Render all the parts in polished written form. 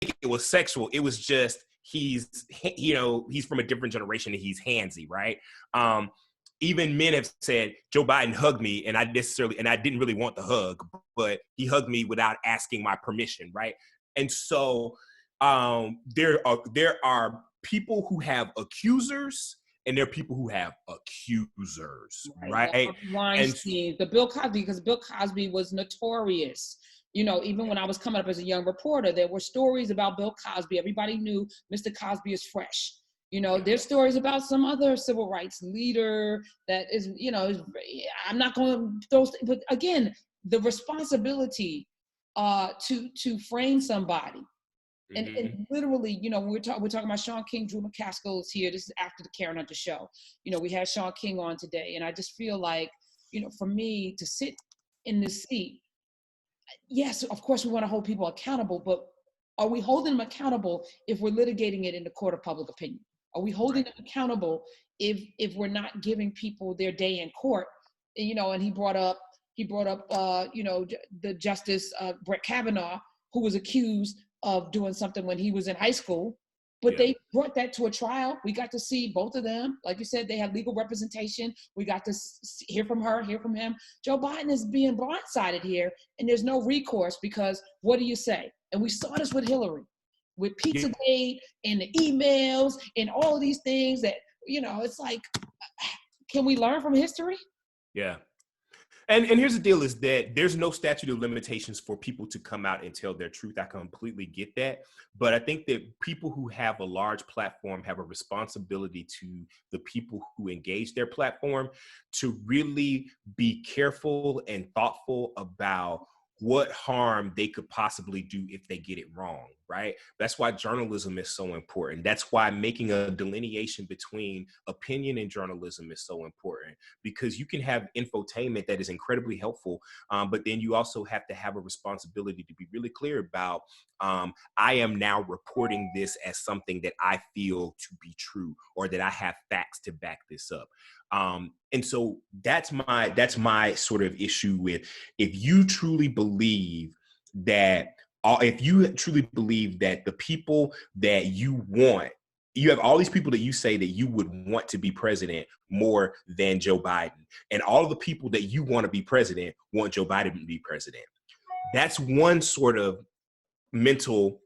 it was sexual. It was just he's from a different generation and he's handsy, right? Even men have said Joe Biden hugged me and I didn't really want the hug, but he hugged me without asking my permission, right? And so there are people who have accusers and there are people who have accusers, right? Weinstein, the Bill Cosby, because Bill Cosby was notorious. Even when I was coming up as a young reporter, there were stories about Bill Cosby. Everybody knew Mr. Cosby is fresh. There's stories about some other civil rights leader that is, I'm not going to throw, but again, the responsibility to frame somebody. And literally, we're talking about Sean King. Drew McCaskill is here. This is after the Karen Hunter show. We had Sean King on today, and I just feel like, for me to sit in this seat, yes, of course we want to hold people accountable, but are we holding them accountable if we're litigating it in the court of public opinion? Are we holding them accountable if we're not giving people their day in court? And he brought up the Justice Brett Kavanaugh, who was accused of doing something when he was in high school, but they brought that to a trial. We got to see both of them. Like you said, they had legal representation. We got to hear from her, hear from him. Joe Biden is being blindsided here, and there's no recourse because what do you say? And we saw this with Hillary, with Pizzagate and the emails and all of these things that, it's like, can we learn from history? Yeah. And here's the deal is that there's no statute of limitations for people to come out and tell their truth. I completely get that. But I think that people who have a large platform have a responsibility to the people who engage their platform to really be careful and thoughtful about what harm they could possibly do if they get it wrong, right? That's why journalism is so important. That's why making a delineation between opinion and journalism is so important, because you can have infotainment that is incredibly helpful, but then you also have to have a responsibility to be really clear about, I am now reporting this as something that I feel to be true, or that I have facts to back this up. And so that's my sort of issue with, if you truly believe that the people that you want, you have all these people that you say that you would want to be president more than Joe Biden, and all of the people that you want to be president want Joe Biden to be president. That's one sort of mental,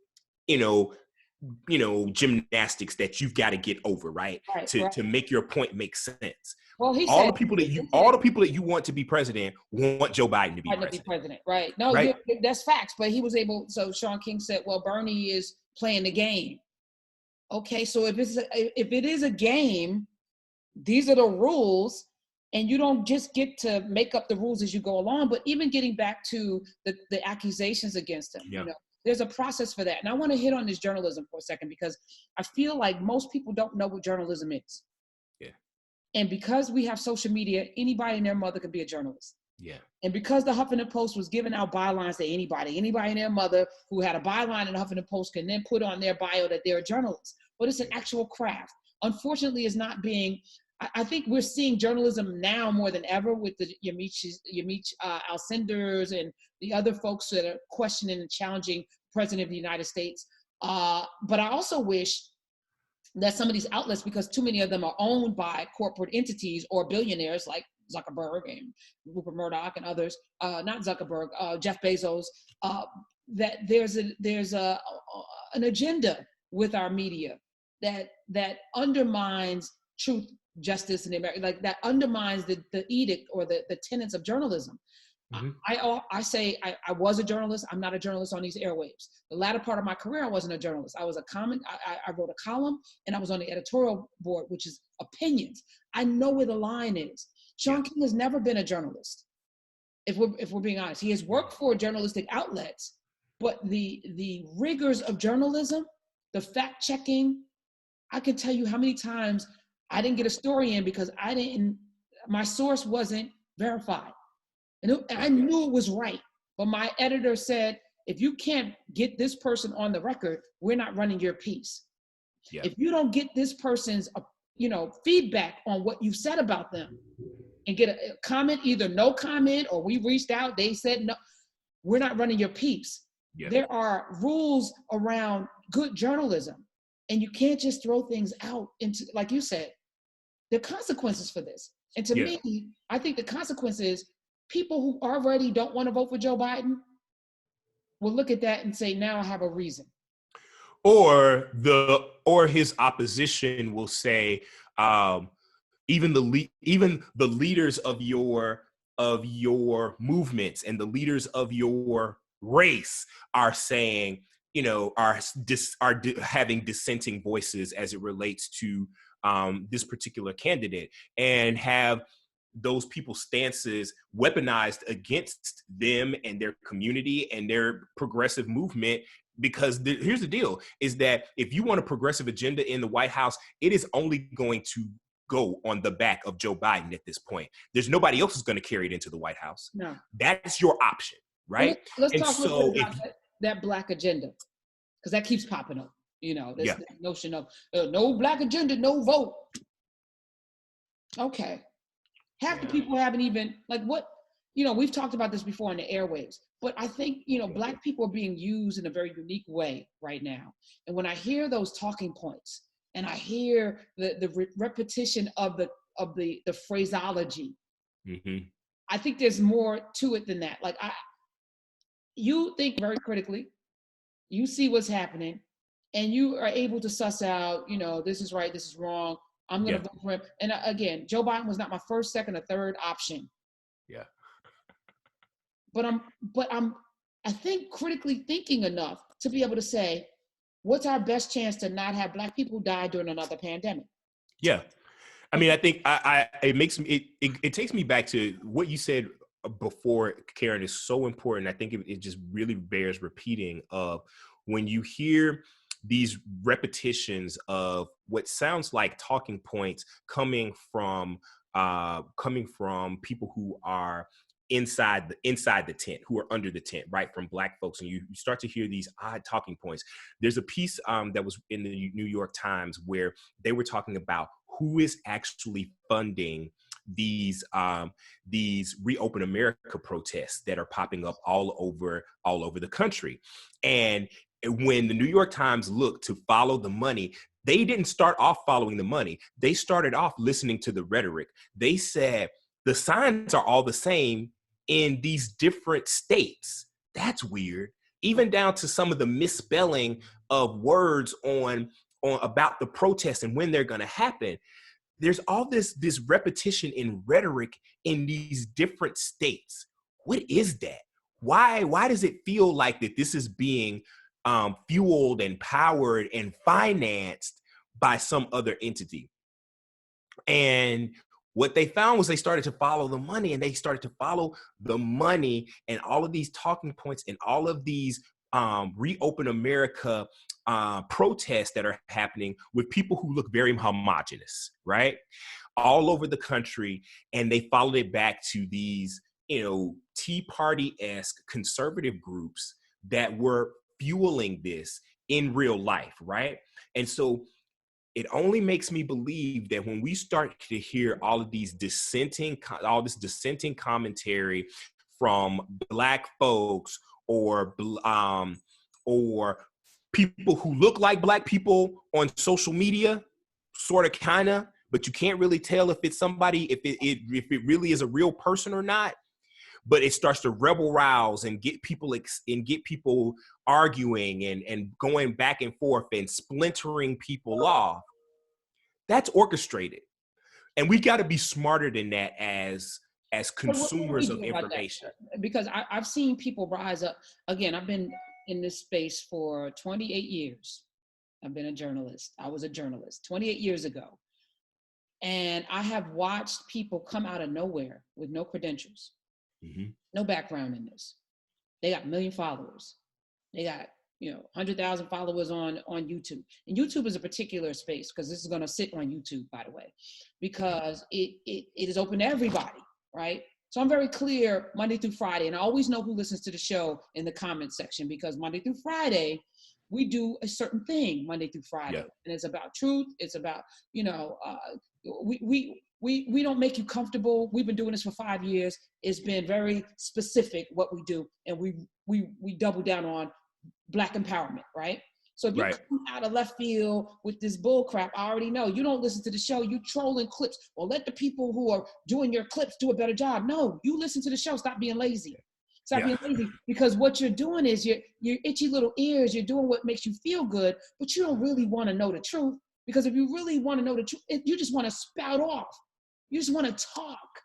gymnastics that you've got to get over, right? To make your point make sense. Well, all the people that you want to be president want Joe Biden to be president. Right? No, right? That's facts. But he was able. So Sean King said, "Well, Bernie is playing the game." Okay, so if it is a game, these are the rules, and you don't just get to make up the rules as you go along. But even getting back to the accusations against him, there's a process for that. And I want to hit on this journalism for a second, because I feel like most people don't know what journalism is. Yeah. And because we have social media, anybody and their mother could be a journalist. Yeah. And because the Huffington Post was giving out bylines to anybody and their mother who had a byline in the Huffington Post can then put on their bio that they're a journalist. But it's an actual craft. Unfortunately, it's not being, I think we're seeing journalism now more than ever with the Yamiche Alcindors and the other folks that are questioning and challenging the President of the United States. But I also wish that some of these outlets, because too many of them are owned by corporate entities or billionaires like Zuckerberg and Rupert Murdoch and others, not Zuckerberg, Jeff Bezos, that there's an agenda with our media that undermines truth, justice, and America, like that undermines the edict or the tenets of journalism. Mm-hmm. I say I was a journalist. I'm not a journalist on these airwaves. The latter part of my career, I wasn't a journalist. I was I wrote a column, and I was on the editorial board, which is opinions. I know where the line is. Sean King has never been a journalist. If we're being honest, he has worked for journalistic outlets, but the rigors of journalism, the fact checking, I can tell you how many times I didn't get a story in because my source wasn't verified. And I knew it was right, but my editor said, if you can't get this person on the record, we're not running your piece. Yeah. If you don't get this person's, feedback on what you've said about them and get a comment, either no comment or we reached out, they said no, we're not running your piece. Yeah. There are rules around good journalism, and you can't just throw things out into, like you said, there are consequences for this. And to Yeah. me, I think the consequence is people who already don't want to vote for Joe Biden will look at that and say, now I have a reason. Or his opposition will say, even the leaders of your movements and the leaders of your race are saying, having dissenting voices as it relates to this particular candidate, and have those people's stances weaponized against them and their community and their progressive movement. Because here's the deal, is that if you want a progressive agenda in the White House, it is only going to go on the back of Joe Biden at this point. There's nobody else who's going to carry it into the White House. No. That's your option, right? Well, let's and talk a so little bit about that Black agenda, because that keeps popping up. This notion of no Black agenda, no vote. Okay. Half the people haven't even, we've talked about this before on the airwaves, but I think, Black people are being used in a very unique way right now. And when I hear those talking points and I hear the repetition of the phraseology, I think there's more to it than that. You think very critically, you see what's happening, and you are able to suss out, this is right, this is wrong. I'm going to vote for him. And again, Joe Biden was not my first, second, or third option. Yeah. But I think critically thinking enough to be able to say, what's our best chance to not have Black people die during another pandemic? Yeah. I mean, I think it takes me back to what you said before, Karen, is so important. I think it just really bears repeating of when you hear these repetitions of what sounds like talking points coming from people who are inside the tent, who are under the tent, right? From Black folks. And you start to hear these odd talking points. There's a piece that was in the New York Times where they were talking about who is actually funding these Reopen America protests that are popping up all over the country. And when the New York Times looked to follow the money, they didn't start off following the money. They started off listening to the rhetoric. They said the signs are all the same in these different states. That's weird. Even down to some of the misspelling of words on about the protests and when they're going to happen. There's all this repetition in rhetoric in these different states. What is that? Why does it feel like that this is being fueled and powered and financed by some other entity? And what they found was they started to follow the money, and they started to follow the money and all of these talking points and all of these Reopen America protests that are happening with people who look very homogenous, right? All over the country. And they followed it back to these, Tea Party-esque conservative groups that were fueling this in real life, right? And so it only makes me believe that when we start to hear all this dissenting commentary from Black folks or people who look like Black people on social media, sort of, kind of, but you can't really tell if it's somebody, if it really is a real person or not. But it starts to rebel rouse and get people arguing and going back and forth and splintering people off. That's orchestrated. And we got to be smarter than that as consumers of information. Because I've seen people rise up. Again, I've been in this space for 28 years. I've been a journalist. I was a journalist 28 years ago. And I have watched people come out of nowhere with no credentials, no background in this. They got 1 million followers. They got 100,000 followers on YouTube. And YouTube is a particular space, because this is going to sit on YouTube, by the way, because it is open to everybody, right? So I'm very clear Monday through Friday, and I always know who listens to the show in the comment section, because Monday through Friday, we do a certain thing Monday through Friday. Yeah. And it's about truth. It's about, we don't make you comfortable. We've been doing this for 5 years. It's been very specific what we do. And we double down on Black empowerment, right? So if you Right. come out of left field with this bull crap, I already know you don't listen to the show. You trolling clips. Well, let the people who are doing your clips do a better job. No, you listen to the show. Stop being lazy. Stop Yeah. being lazy, because what you're doing is your itchy little ears. You're doing what makes you feel good, but you don't really want to know the truth. Because if you really want to know the truth, you just want to spout off. You just want to talk,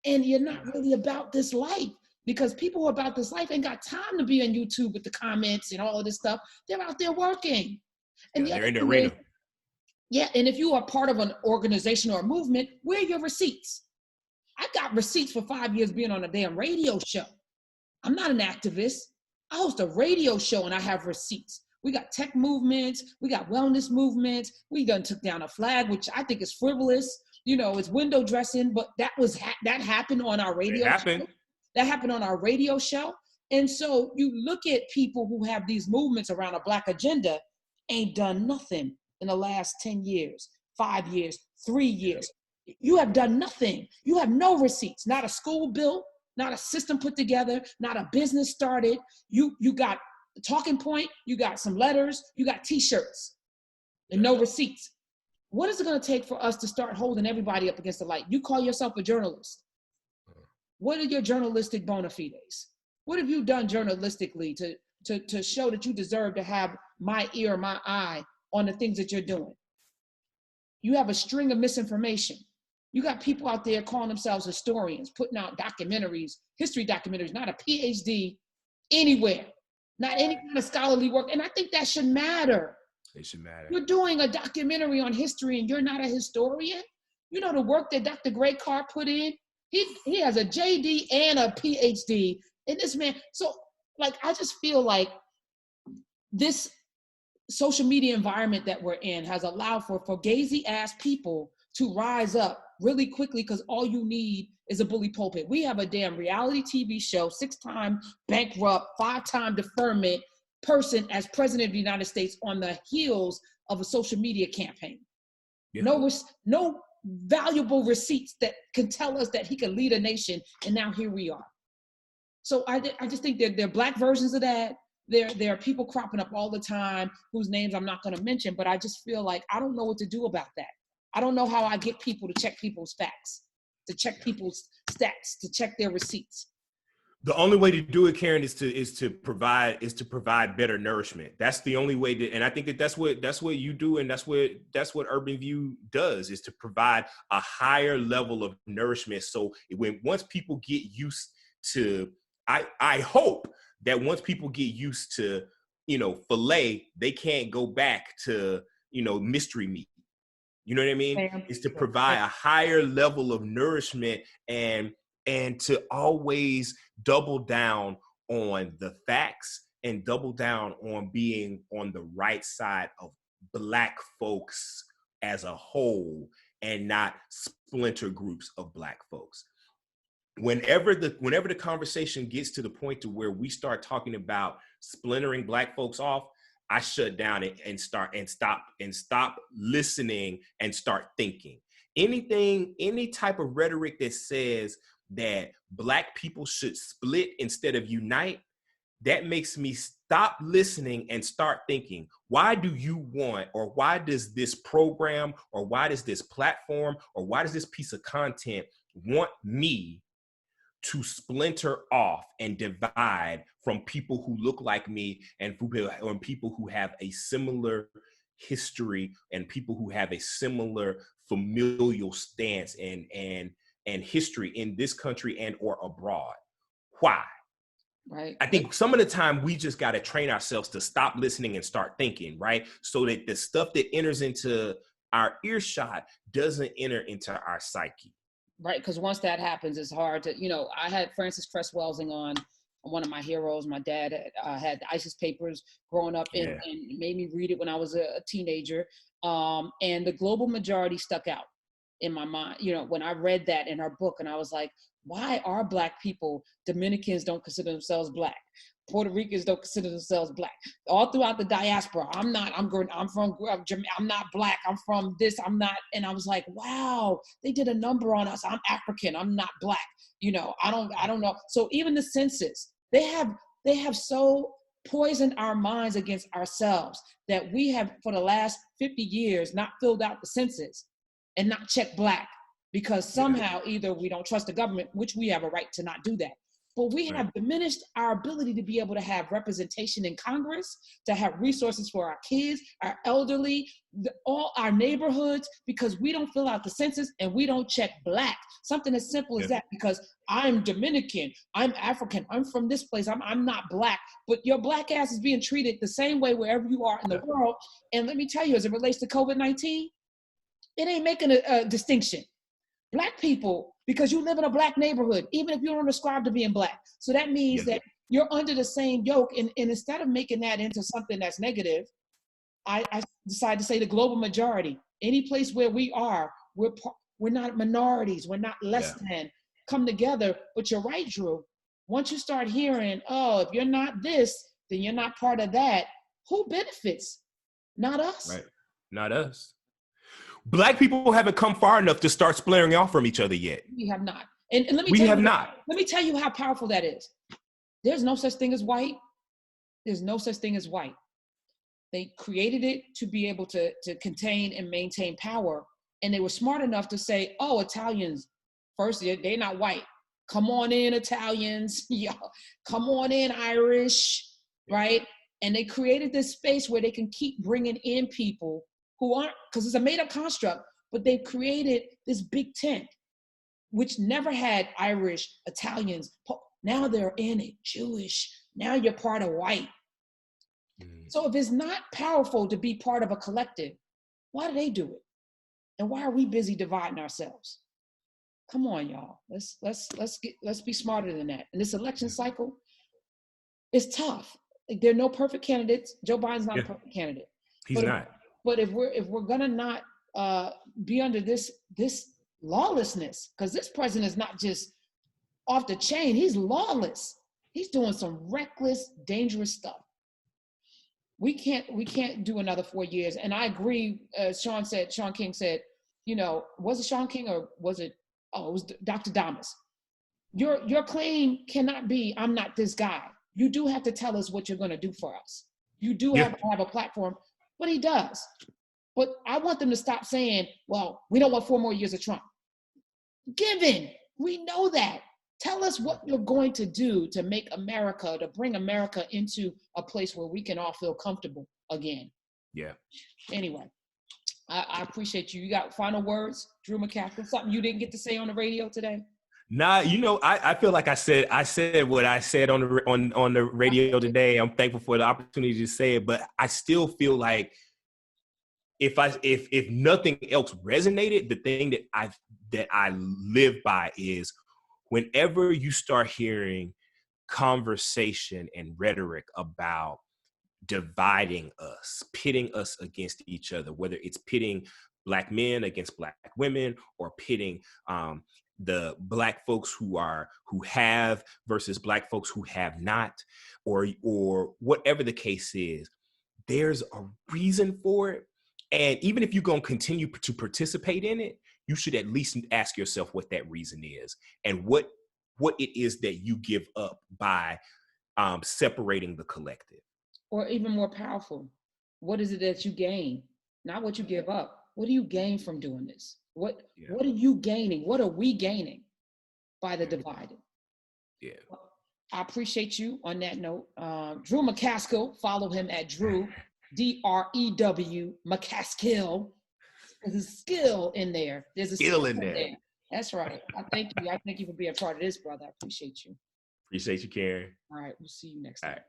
and you're not really about this life. Because people who are about this life ain't got time to be on YouTube with the comments and all of this stuff. They're out there working. And Yeah, the they're other in the thing is, arena. yeah, and if you are part of an organization or a movement, where are your receipts? I got receipts for 5 years being on a damn radio show. I'm not an activist. I host a radio show and I have receipts. We got tech movements. We got wellness movements. We done took down a flag, which I think is frivolous. You know, it's window dressing, but that happened on our It radio happened. show. That happened on our radio show. And so you look at people who have these movements around a Black agenda, ain't done nothing in the last 10 years, 5 years, 3 years. You have done nothing. You have no receipts, not a school built, not a system put together, not a business started. You got the talking point, you got some letters, you got t-shirts and no receipts. What is it going to take for us to start holding everybody up against the light? You call yourself a journalist. What are your journalistic bona fides? What have you done journalistically to show that you deserve to have my ear, my eye on the things that you're doing? You have a string of misinformation. You got people out there calling themselves historians, putting out documentaries, history documentaries, not a PhD anywhere, not any kind of scholarly work. And I think that should matter. It should matter. You're doing a documentary on history and you're not a historian. You know the work that Dr. Greg Carr put in? He has a JD and a PhD in this man. So like, I just feel like this social media environment that we're in has allowed for gazy ass people to rise up really quickly, because all you need is a bully pulpit. We have a damn reality TV show, 6-time bankrupt, 5-time deferment person as president of the United States on the heels of a social media campaign. Yeah. No valuable receipts that can tell us that he can lead a nation, and now here we are. So I just think that there are Black versions of that. There are people cropping up all the time whose names I'm not going to mention, but I just feel like I don't know what to do about that. I don't know how I get people to check people's facts, to check people's stats, to check their receipts. The only way to do it, Karen, is to provide better nourishment. That's the only way to, and I think that's what you do, and that's what Urban View does, is to provide a higher level of nourishment. So once people get used to, I hope that once people get used to, filet, they can't go back to, mystery meat. You know what I mean? Is to provide a higher level of nourishment and to always double down on the facts and double down on being on the right side of Black folks as a whole and not splinter groups of Black folks. Whenever the conversation gets to the point to where we start talking about splintering Black folks off, I shut down and stop listening and start thinking. Any type of rhetoric that says that Black people should split instead of unite, that makes me stop listening and start thinking. Why do you want, or why does this program, or why does this platform, or why does this piece of content want me to splinter off and divide from people who look like me and people who have a similar history and people who have a similar familial stance and history in this country and or abroad? Why? Right. I think some of the time we just got to train ourselves to stop listening and start thinking, right? So that the stuff that enters into our earshot doesn't enter into our psyche. Right, because once that happens, it's hard to, I had Francis Cress Welsing on, one of my heroes. My dad had the ISIS papers growing up and made me read it when I was a teenager. And the global majority stuck out in my mind, when I read that in her book, and I was like, why are Black people, Dominicans don't consider themselves Black, Puerto Ricans don't consider themselves Black, all throughout the diaspora? I'm not Black, I'm from this, I'm not. And I was like, wow, they did a number on us. I'm African, I'm not Black. I don't know. So even the census, they have so poisoned our minds against ourselves, that we have for the last 50 years not filled out the census and not checked Black, because somehow either we don't trust the government, which we have a right to not do that, but we have diminished our ability to be able to have representation in Congress, to have resources for our kids, our elderly, all our neighborhoods, because we don't fill out the census and we don't check Black. Something as simple as that, because I'm Dominican, I'm African, I'm from this place, I'm not Black, but your Black ass is being treated the same way wherever you are in the world. And let me tell you, as it relates to COVID-19, it ain't making a distinction. Black people, because you live in a Black neighborhood, even if you don't ascribe to being Black. So that means that you're under the same yoke. And instead of making that into something that's negative, I decided to say the global majority. Any place where we are, we're not minorities. We're not less than. Come together. But you're right, Drew. Once you start hearing, oh, if you're not this, then you're not part of that. Who benefits? Not us. Right. Not us. Black people haven't come far enough to start splintering off from each other yet. We have not. And let me Let me tell you how powerful that is. There's no such thing as white. There's no such thing as white. They created it to be able to contain and maintain power. And they were smart enough to say, oh, Italians, first, they're not white. Come on in, Italians. Come on in, Irish, right? And they created this space where they can keep bringing in people who aren't, because it's a made-up construct, but they've created this big tent, which never had Irish, Italians. Now they're in it, Jewish. Now you're part of white. So if it's not powerful to be part of a collective, why do they do it? And why are we busy dividing ourselves? Come on, y'all. Let's be smarter than that. And this election cycle is tough. There are no perfect candidates. Joe Biden's not a perfect candidate. He's not. But if we're gonna not be under this lawlessness, because this president is not just off the chain, he's lawless. He's doing some reckless, dangerous stuff. We can't do another 4 years. And I agree, Sean King said, was it Sean King or was it? Oh, it was Dr. Damas. Your claim cannot be, I'm not this guy. You do have to tell us what you're gonna do for us. You do have to have a platform. But he does. But I want them to stop saying, well, we don't want 4 more years of Trump. Given, we know that. Tell us what you're going to do to bring America into a place where we can all feel comfortable again. Yeah. Anyway, I appreciate you. You got final words, Drew McCaskill? Something you didn't get to say on the radio today? Nah, I feel like I said what I said on the radio today. I'm thankful for the opportunity to say it, but I still feel like if nothing else resonated, the thing that I live by is whenever you start hearing conversation and rhetoric about dividing us, pitting us against each other, whether it's pitting Black men against Black women or pitting the Black folks who have versus Black folks who have not, or whatever the case is, there's a reason for it. And even if you're going to continue to participate in it, you should at least ask yourself what that reason is and what it is that you give up by separating the collective. Or even more powerful, what is it that you gain? Not what you give up. What do you gain from doing this? What are you gaining? What are we gaining by the divided? Yeah. I appreciate you on that note. Drew McCaskill, follow him at Drew, DREW, McCaskill. There's a skill in there. There's a skill in there. That's right. I thank you. I thank you for being a part of this, brother. I appreciate you. Appreciate you, Karen. All right. We'll see you next time.